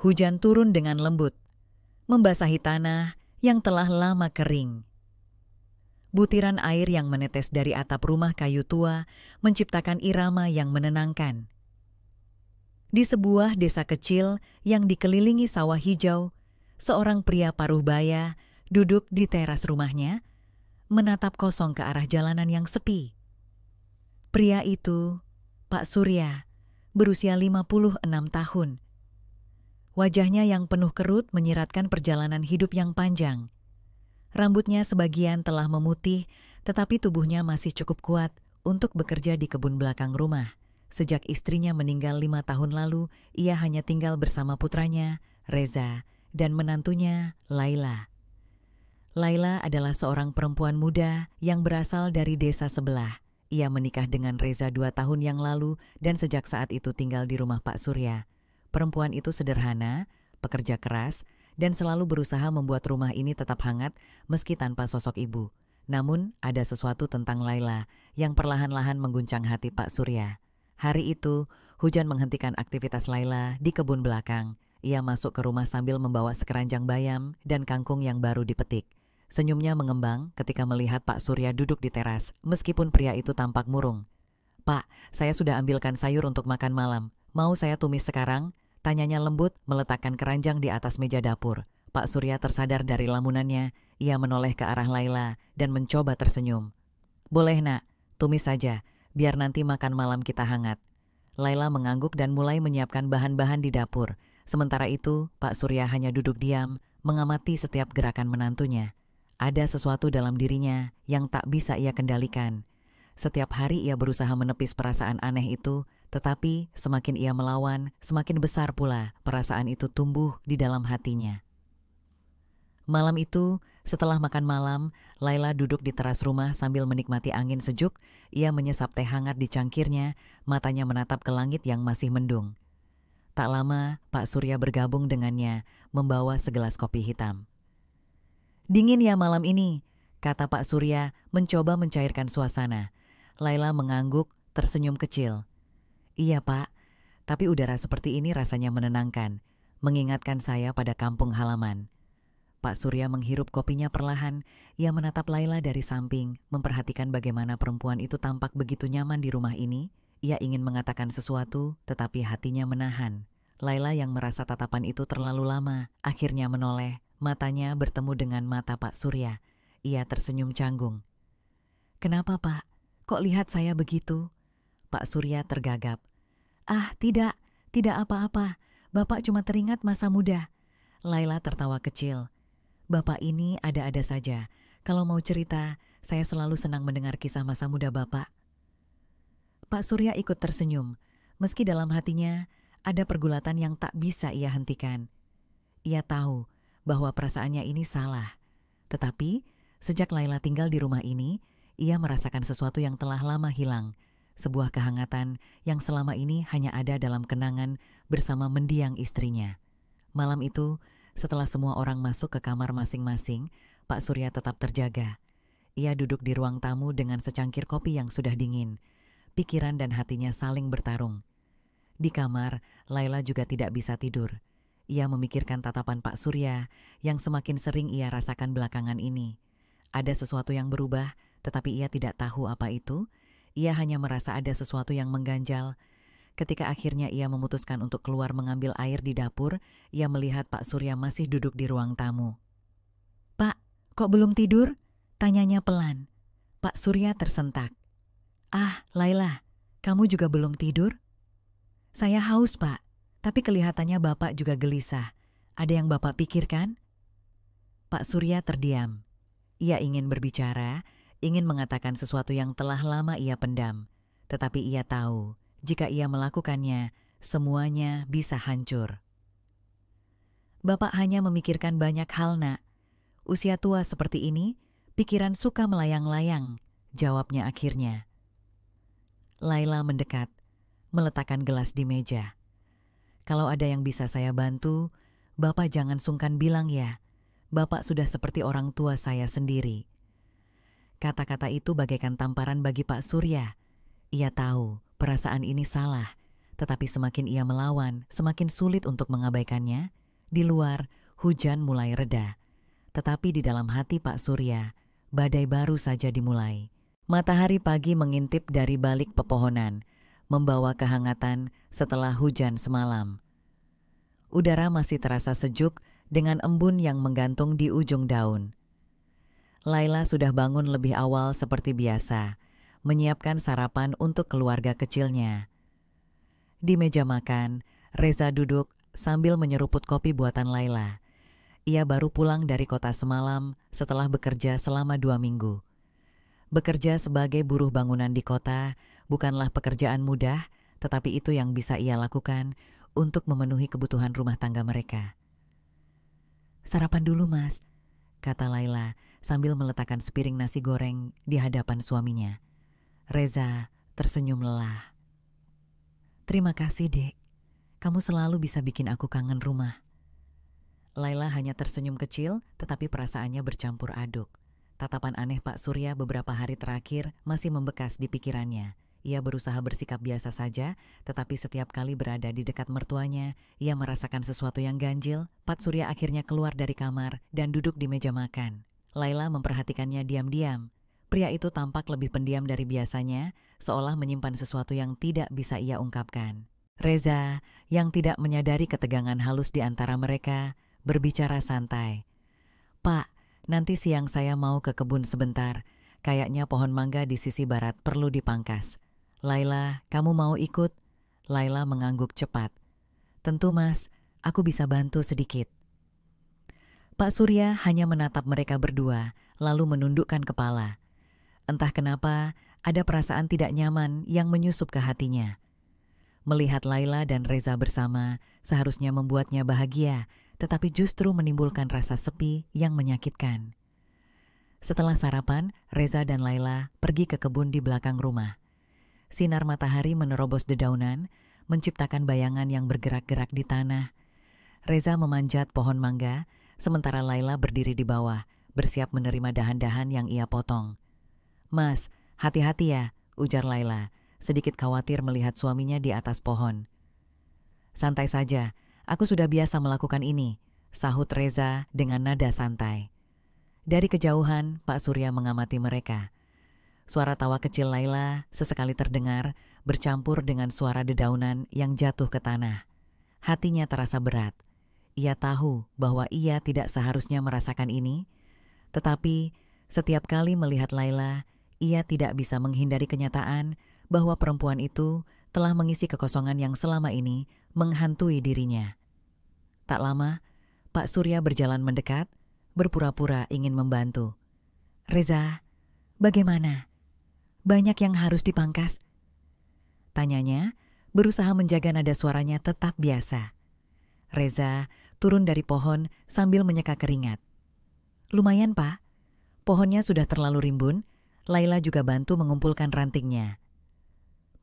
Hujan turun dengan lembut, membasahi tanah yang telah lama kering. Butiran air yang menetes dari atap rumah kayu tua menciptakan irama yang menenangkan. Di sebuah desa kecil yang dikelilingi sawah hijau, seorang pria paruh baya duduk di teras rumahnya, menatap kosong ke arah jalanan yang sepi. Pria itu, Pak Surya, berusia 56 tahun. Wajahnya yang penuh kerut menyiratkan perjalanan hidup yang panjang. Rambutnya sebagian telah memutih, tetapi tubuhnya masih cukup kuat untuk bekerja di kebun belakang rumah. Sejak istrinya meninggal 5 tahun lalu, ia hanya tinggal bersama putranya, Reza, dan menantunya, Laila. Laila adalah seorang perempuan muda yang berasal dari desa sebelah. Ia menikah dengan Reza 2 tahun yang lalu dan sejak saat itu tinggal di rumah Pak Surya. Perempuan itu sederhana, pekerja keras, dan selalu berusaha membuat rumah ini tetap hangat meski tanpa sosok ibu. Namun, ada sesuatu tentang Laila yang perlahan-lahan mengguncang hati Pak Surya. Hari itu, hujan menghentikan aktivitas Laila di kebun belakang. Ia masuk ke rumah sambil membawa sekeranjang bayam dan kangkung yang baru dipetik. Senyumnya mengembang ketika melihat Pak Surya duduk di teras, meskipun pria itu tampak murung. "Pak, saya sudah ambilkan sayur untuk makan malam. Mau saya tumis sekarang?" Tanyanya lembut, meletakkan keranjang di atas meja dapur. Pak Surya tersadar dari lamunannya. Ia menoleh ke arah Laila dan mencoba tersenyum. "Boleh nak, tumis saja, biar nanti makan malam kita hangat." Laila mengangguk dan mulai menyiapkan bahan-bahan di dapur. Sementara itu, Pak Surya hanya duduk diam, mengamati setiap gerakan menantunya. Ada sesuatu dalam dirinya yang tak bisa ia kendalikan. Setiap hari ia berusaha menepis perasaan aneh itu, tetapi semakin ia melawan, semakin besar pula perasaan itu tumbuh di dalam hatinya. Malam itu, setelah makan malam, Laila duduk di teras rumah sambil menikmati angin sejuk. Ia menyesap teh hangat di cangkirnya, matanya menatap ke langit yang masih mendung. Tak lama, Pak Surya bergabung dengannya, membawa segelas kopi hitam. "Dingin ya malam ini," kata Pak Surya, mencoba mencairkan suasana. Laila mengangguk, tersenyum kecil. "Iya Pak, tapi udara seperti ini rasanya menenangkan, mengingatkan saya pada kampung halaman." Pak Surya menghirup kopinya perlahan. Ia menatap Laila dari samping, memperhatikan bagaimana perempuan itu tampak begitu nyaman di rumah ini. Ia ingin mengatakan sesuatu, tetapi hatinya menahan. Laila yang merasa tatapan itu terlalu lama, akhirnya menoleh, matanya bertemu dengan mata Pak Surya. Ia tersenyum canggung. "Kenapa Pak? Kok lihat saya begitu?" Pak Surya tergagap. "Ah, tidak apa-apa. Bapak cuma teringat masa muda." Laila tertawa kecil. "Bapak ini ada-ada saja. Kalau mau cerita, saya selalu senang mendengar kisah masa muda Bapak." Pak Surya ikut tersenyum, meski dalam hatinya ada pergulatan yang tak bisa ia hentikan. Ia tahu bahwa perasaannya ini salah. Tetapi, sejak Laila tinggal di rumah ini, ia merasakan sesuatu yang telah lama hilang. Sebuah kehangatan yang selama ini hanya ada dalam kenangan bersama mendiang istrinya. Malam itu, setelah semua orang masuk ke kamar masing-masing, Pak Surya tetap terjaga. Ia duduk di ruang tamu dengan secangkir kopi yang sudah dingin. Pikiran dan hatinya saling bertarung. Di kamar, Laila juga tidak bisa tidur. Ia memikirkan tatapan Pak Surya yang semakin sering ia rasakan belakangan ini. Ada sesuatu yang berubah, tetapi ia tidak tahu apa itu. Ia hanya merasa ada sesuatu yang mengganjal. Ketika akhirnya ia memutuskan untuk keluar mengambil air di dapur, ia melihat Pak Surya masih duduk di ruang tamu. "Pak, kok belum tidur?" tanyanya pelan. Pak Surya tersentak. "Ah, Laila, kamu juga belum tidur?" "Saya haus, Pak, tapi kelihatannya Bapak juga gelisah. Ada yang Bapak pikirkan?" Pak Surya terdiam. Ia ingin berbicara, ingin mengatakan sesuatu yang telah lama ia pendam. Tetapi ia tahu, jika ia melakukannya, semuanya bisa hancur. "Bapak hanya memikirkan banyak hal, Nak. Usia tua seperti ini, pikiran suka melayang-layang," jawabnya akhirnya. Laila mendekat, meletakkan gelas di meja. "Kalau ada yang bisa saya bantu, Bapak jangan sungkan bilang ya. Bapak sudah seperti orang tua saya sendiri." Kata-kata itu bagaikan tamparan bagi Pak Surya. Ia tahu perasaan ini salah, tetapi semakin ia melawan, semakin sulit untuk mengabaikannya. Di luar, hujan mulai reda. Tetapi di dalam hati Pak Surya, badai baru saja dimulai. Matahari pagi mengintip dari balik pepohonan, membawa kehangatan setelah hujan semalam. Udara masih terasa sejuk dengan embun yang menggantung di ujung daun. Laila sudah bangun lebih awal seperti biasa, menyiapkan sarapan untuk keluarga kecilnya. Di meja makan, Reza duduk sambil menyeruput kopi buatan Laila. Ia baru pulang dari kota semalam setelah bekerja selama 2 minggu. Bekerja sebagai buruh bangunan di kota bukanlah pekerjaan mudah, tetapi itu yang bisa ia lakukan untuk memenuhi kebutuhan rumah tangga mereka. "Sarapan dulu, Mas," kata Laila sambil meletakkan sepiring nasi goreng di hadapan suaminya. Reza tersenyum lelah. "Terima kasih, Dek. Kamu selalu bisa bikin aku kangen rumah." Laila hanya tersenyum kecil, tetapi perasaannya bercampur aduk. Tatapan aneh Pak Surya beberapa hari terakhir masih membekas di pikirannya. Ia berusaha bersikap biasa saja, tetapi setiap kali berada di dekat mertuanya, ia merasakan sesuatu yang ganjil. Pak Surya akhirnya keluar dari kamar dan duduk di meja makan. Laila memperhatikannya diam-diam. Pria itu tampak lebih pendiam dari biasanya, seolah menyimpan sesuatu yang tidak bisa ia ungkapkan. Reza, yang tidak menyadari ketegangan halus di antara mereka, berbicara santai. "Pak, nanti siang saya mau ke kebun sebentar. Kayaknya pohon mangga di sisi barat perlu dipangkas. Laila, kamu mau ikut?" Laila mengangguk cepat. "Tentu, Mas. Aku bisa bantu sedikit." Pak Surya hanya menatap mereka berdua, lalu menundukkan kepala. Entah kenapa, ada perasaan tidak nyaman yang menyusup ke hatinya. Melihat Laila dan Reza bersama seharusnya membuatnya bahagia, tetapi justru menimbulkan rasa sepi yang menyakitkan. Setelah sarapan, Reza dan Laila pergi ke kebun di belakang rumah. Sinar matahari menerobos dedaunan, menciptakan bayangan yang bergerak-gerak di tanah. Reza memanjat pohon mangga, sementara Laila berdiri di bawah, bersiap menerima dahan-dahan yang ia potong. "Mas, hati-hati ya," ujar Laila, sedikit khawatir melihat suaminya di atas pohon. "Santai saja, aku sudah biasa melakukan ini," sahut Reza dengan nada santai. Dari kejauhan, Pak Surya mengamati mereka. Suara tawa kecil Laila sesekali terdengar, bercampur dengan suara dedaunan yang jatuh ke tanah. Hatinya terasa berat. Ia tahu bahwa ia tidak seharusnya merasakan ini, tetapi setiap kali melihat Laila, ia tidak bisa menghindari kenyataan bahwa perempuan itu telah mengisi kekosongan yang selama ini menghantui dirinya. Tak lama, Pak Surya berjalan mendekat, berpura-pura ingin membantu. "Reza, bagaimana? Banyak yang harus dipangkas?" tanyanya, berusaha menjaga nada suaranya tetap biasa. Reza turun dari pohon sambil menyeka keringat. "Lumayan, Pak. Pohonnya sudah terlalu rimbun. Laila juga bantu mengumpulkan rantingnya."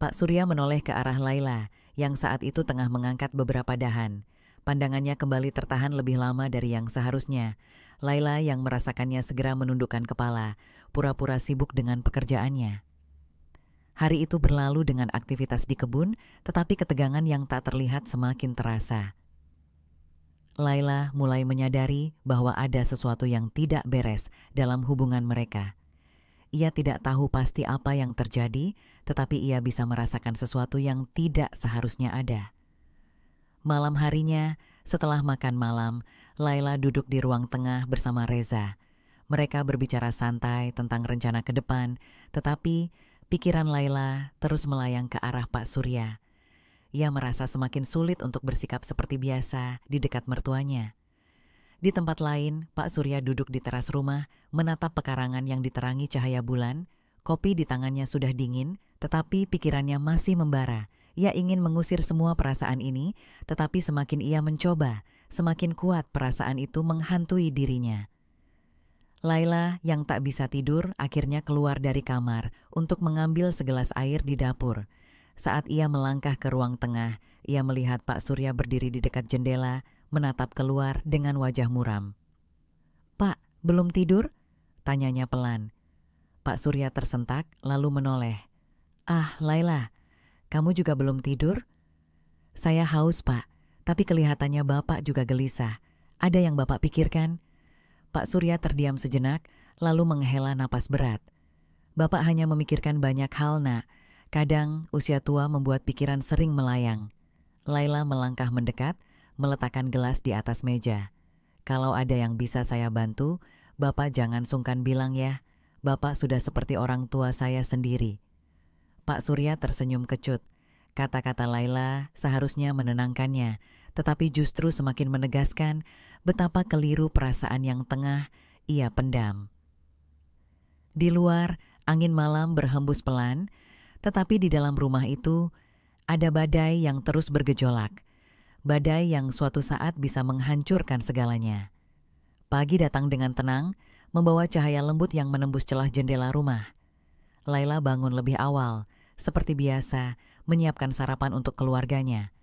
Pak Surya menoleh ke arah Laila yang saat itu tengah mengangkat beberapa dahan. Pandangannya kembali tertahan lebih lama dari yang seharusnya. Laila yang merasakannya segera menundukkan kepala, pura-pura sibuk dengan pekerjaannya. Hari itu berlalu dengan aktivitas di kebun, tetapi ketegangan yang tak terlihat semakin terasa. Laila mulai menyadari bahwa ada sesuatu yang tidak beres dalam hubungan mereka. Ia tidak tahu pasti apa yang terjadi, tetapi ia bisa merasakan sesuatu yang tidak seharusnya ada. Malam harinya, setelah makan malam, Laila duduk di ruang tengah bersama Reza. Mereka berbicara santai tentang rencana ke depan, tetapi pikiran Laila terus melayang ke arah Pak Surya. Ia merasa semakin sulit untuk bersikap seperti biasa di dekat mertuanya. Di tempat lain, Pak Surya duduk di teras rumah, menatap pekarangan yang diterangi cahaya bulan. Kopi di tangannya sudah dingin, tetapi pikirannya masih membara. Ia ingin mengusir semua perasaan ini, tetapi semakin ia mencoba, semakin kuat perasaan itu menghantui dirinya. Laila yang tak bisa tidur akhirnya keluar dari kamar untuk mengambil segelas air di dapur. Saat ia melangkah ke ruang tengah, ia melihat Pak Surya berdiri di dekat jendela, menatap keluar dengan wajah muram. "Pak, belum tidur?" tanyanya pelan. Pak Surya tersentak lalu menoleh. "Ah, Laila, kamu juga belum tidur?" Saya haus, Pak. Tapi kelihatannya Bapak juga gelisah. Ada yang Bapak pikirkan? Pak Surya terdiam sejenak, lalu menghela napas berat. Bapak hanya memikirkan banyak hal, Nak. Kadang usia tua membuat pikiran sering melayang. Laila melangkah mendekat, meletakkan gelas di atas meja. Kalau ada yang bisa saya bantu, Bapak jangan sungkan bilang ya. Bapak sudah seperti orang tua saya sendiri. Pak Surya tersenyum kecut. Kata-kata Laila seharusnya menenangkannya, tetapi justru semakin menegaskan betapa keliru perasaan yang tengah ia pendam. Di luar, angin malam berhembus pelan, tetapi di dalam rumah itu ada badai yang terus bergejolak. Badai yang suatu saat bisa menghancurkan segalanya. Pagi datang dengan tenang, membawa cahaya lembut yang menembus celah jendela rumah. Laila bangun lebih awal, seperti biasa, menyiapkan sarapan untuk keluarganya.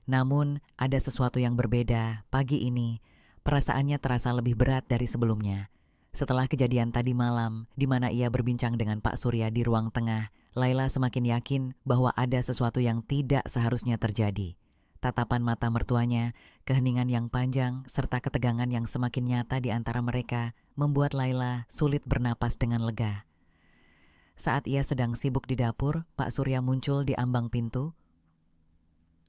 Namun, ada sesuatu yang berbeda pagi ini. Perasaannya terasa lebih berat dari sebelumnya. Setelah kejadian tadi malam, di mana ia berbincang dengan Pak Surya di ruang tengah, Laila semakin yakin bahwa ada sesuatu yang tidak seharusnya terjadi. Tatapan mata mertuanya, keheningan yang panjang, serta ketegangan yang semakin nyata di antara mereka membuat Laila sulit bernapas dengan lega. Saat ia sedang sibuk di dapur, Pak Surya muncul di ambang pintu.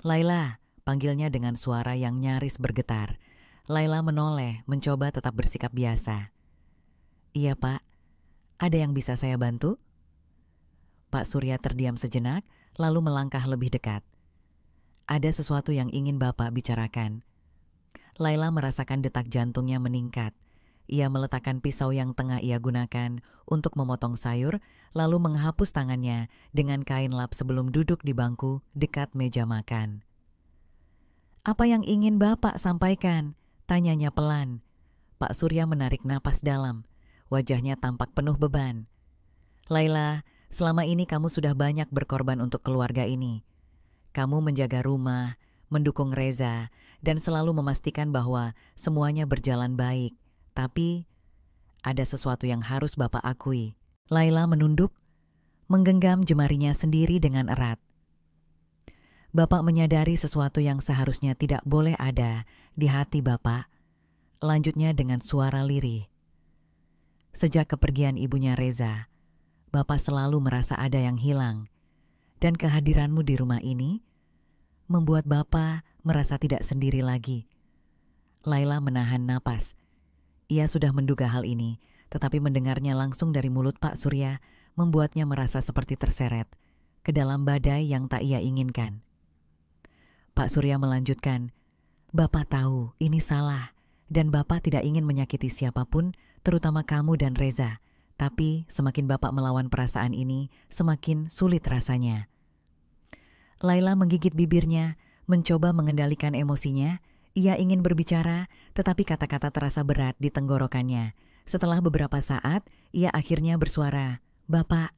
"Laila," panggilnya dengan suara yang nyaris bergetar. Laila menoleh, mencoba tetap bersikap biasa. "Iya, Pak. Ada yang bisa saya bantu?" Pak Surya terdiam sejenak, lalu melangkah lebih dekat. "Ada sesuatu yang ingin Bapak bicarakan." Laila merasakan detak jantungnya meningkat. Ia meletakkan pisau yang tengah ia gunakan untuk memotong sayur, lalu menghapus tangannya dengan kain lap sebelum duduk di bangku dekat meja makan. "Apa yang ingin Bapak sampaikan?" tanyanya pelan. Pak Surya menarik napas dalam. Wajahnya tampak penuh beban. "Laila, selama ini kamu sudah banyak berkorban untuk keluarga ini. Kamu menjaga rumah, mendukung Reza, dan selalu memastikan bahwa semuanya berjalan baik. Tapi, ada sesuatu yang harus Bapak akui." Laila menunduk, menggenggam jemarinya sendiri dengan erat. "Bapak menyadari sesuatu yang seharusnya tidak boleh ada di hati Bapak," lanjutnya dengan suara lirih. "Sejak kepergian ibunya Reza, Bapak selalu merasa ada yang hilang. Dan kehadiranmu di rumah ini membuat Bapak merasa tidak sendiri lagi." Laila menahan napas. Ia sudah menduga hal ini, tetapi mendengarnya langsung dari mulut Pak Surya membuatnya merasa seperti terseret ke dalam badai yang tak ia inginkan. Pak Surya melanjutkan, "Bapak tahu ini salah, dan Bapak tidak ingin menyakiti siapapun, terutama kamu dan Reza. Tapi semakin Bapak melawan perasaan ini, semakin sulit rasanya." Laila menggigit bibirnya, mencoba mengendalikan emosinya. Ia ingin berbicara, tetapi kata-kata terasa berat di tenggorokannya. Setelah beberapa saat, ia akhirnya bersuara, "Bapak,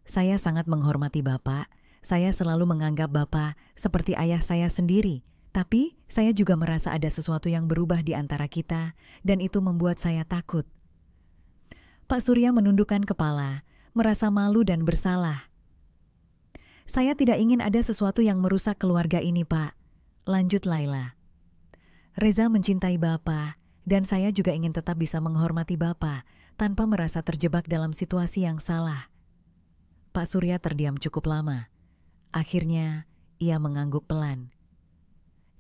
saya sangat menghormati Bapak. Saya selalu menganggap Bapak seperti ayah saya sendiri. Tapi saya juga merasa ada sesuatu yang berubah di antara kita, dan itu membuat saya takut." Pak Surya menundukkan kepala, merasa malu dan bersalah. "Saya tidak ingin ada sesuatu yang merusak keluarga ini, Pak," lanjut Laila. "Reza mencintai Bapak, dan saya juga ingin tetap bisa menghormati Bapak tanpa merasa terjebak dalam situasi yang salah." Pak Surya terdiam cukup lama. Akhirnya, ia mengangguk pelan.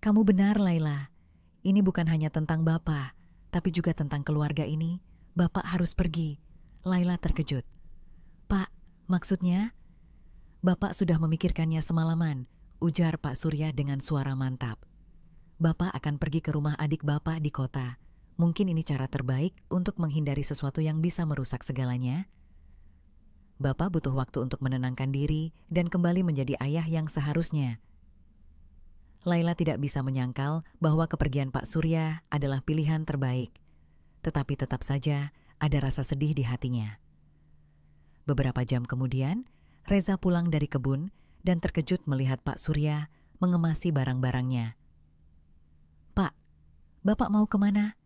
"Kamu benar, Laila. Ini bukan hanya tentang Bapak, tapi juga tentang keluarga ini. Bapak harus pergi." Laila terkejut. "Pak, maksudnya?" "Bapak sudah memikirkannya semalaman," ujar Pak Surya dengan suara mantap. "Bapak akan pergi ke rumah adik Bapak di kota. Mungkin ini cara terbaik untuk menghindari sesuatu yang bisa merusak segalanya. Bapak butuh waktu untuk menenangkan diri dan kembali menjadi ayah yang seharusnya." Laila tidak bisa menyangkal bahwa kepergian Pak Surya adalah pilihan terbaik. Tetapi tetap saja ada rasa sedih di hatinya. Beberapa jam kemudian, Reza pulang dari kebun dan terkejut melihat Pak Surya mengemasi barang-barangnya. "Pak, Bapak mau kemana?"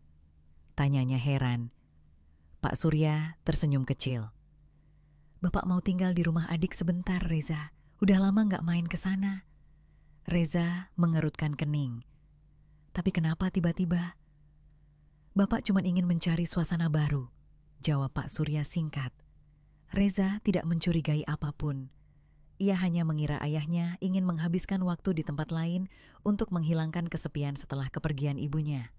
tanyanya heran. Pak Surya tersenyum kecil. "Bapak mau tinggal di rumah adik sebentar, Reza. Udah lama nggak main ke sana." Reza mengerutkan kening. Tapi kenapa tiba-tiba? Bapak cuma ingin mencari suasana baru, jawab Pak Surya singkat. Reza tidak mencurigai apapun. Ia hanya mengira ayahnya ingin menghabiskan waktu di tempat lain untuk menghilangkan kesepian setelah kepergian ibunya.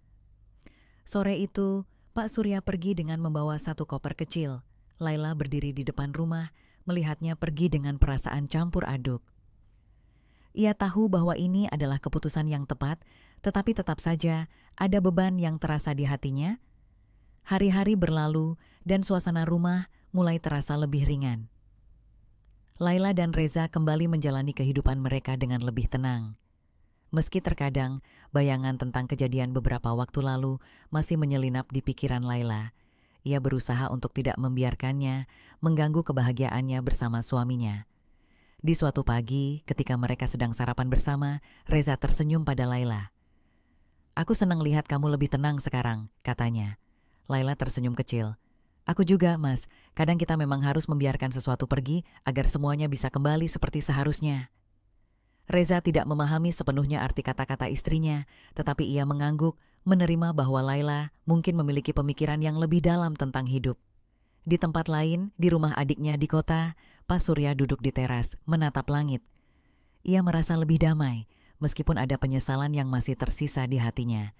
Sore itu, Pak Surya pergi dengan membawa satu koper kecil. Laila berdiri di depan rumah, melihatnya pergi dengan perasaan campur aduk. Ia tahu bahwa ini adalah keputusan yang tepat, tetapi tetap saja ada beban yang terasa di hatinya. Hari-hari berlalu dan suasana rumah mulai terasa lebih ringan. Laila dan Reza kembali menjalani kehidupan mereka dengan lebih tenang. Meski terkadang bayangan tentang kejadian beberapa waktu lalu masih menyelinap di pikiran Laila, ia berusaha untuk tidak membiarkannya mengganggu kebahagiaannya bersama suaminya. Di suatu pagi, ketika mereka sedang sarapan bersama, Reza tersenyum pada Laila. "Aku senang lihat kamu lebih tenang sekarang," katanya. Laila tersenyum kecil. "Aku juga, Mas. Kadang kita memang harus membiarkan sesuatu pergi agar semuanya bisa kembali seperti seharusnya." Reza tidak memahami sepenuhnya arti kata-kata istrinya, tetapi ia mengangguk, menerima bahwa Laila mungkin memiliki pemikiran yang lebih dalam tentang hidup. Di tempat lain, di rumah adiknya di kota, Pak Surya duduk di teras, menatap langit. Ia merasa lebih damai, meskipun ada penyesalan yang masih tersisa di hatinya.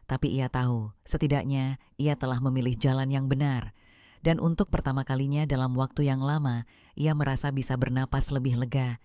Tapi ia tahu, setidaknya ia telah memilih jalan yang benar. Dan untuk pertama kalinya dalam waktu yang lama, ia merasa bisa bernapas lebih lega